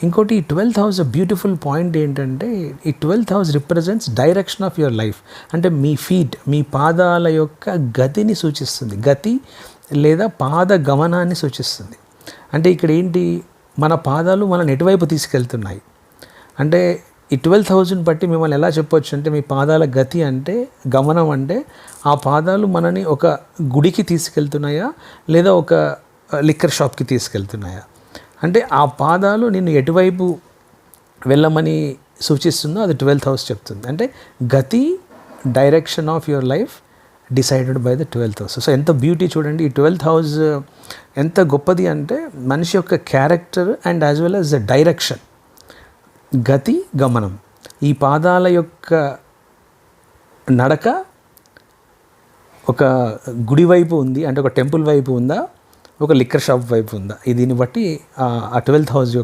ఇంకోటి ఈ 12th house beautiful point ఏంటంటే ఈ 12th house represents direction of your life. అంటే మీ ఫీట్, మీ పాదాల యొక్క గతిని సూచిస్తుంది, గతి లేదా పాద గమనాన్ని సూచిస్తుంది. అంటే ఇక్కడ ఏంటి, మన పాదాలు మనల్ని ఎటువైపు తీసుకెళ్తున్నాయి అంటే ఈ 12th హౌస్ని బట్టి మిమ్మల్ని ఎలా చెప్పొచ్చు అంటే మీ పాదాల గతి అంటే గమనం అంటే ఆ పాదాలు మనని ఒక గుడికి తీసుకెళ్తున్నాయా లేదా ఒక లిక్కర్ షాప్కి తీసుకెళ్తున్నాయా, అంటే ఆ పాదాలు నిన్ను ఎటువైపు వెళ్ళమని సూచిస్తుందో అది 12th హౌస్ చెప్తుంది. అంటే గతి, direction of your life decided by the 12th house. So ఎంత బ్యూటీ చూడండి, ఈ 12th హౌస్ ఎంత గొప్పది అంటే మనిషి యొక్క character and as well as the direction, గతి, గమనం. ఈ పాదాల యొక్క నడక ఒక గుడి వైపు ఉంది అంటే ఒక టెంపుల్ వైపు ఉందా, ఒక లిక్కర్ షాప్ వైపు ఉందా, దీన్ని బట్టి ఆ 12th హౌస్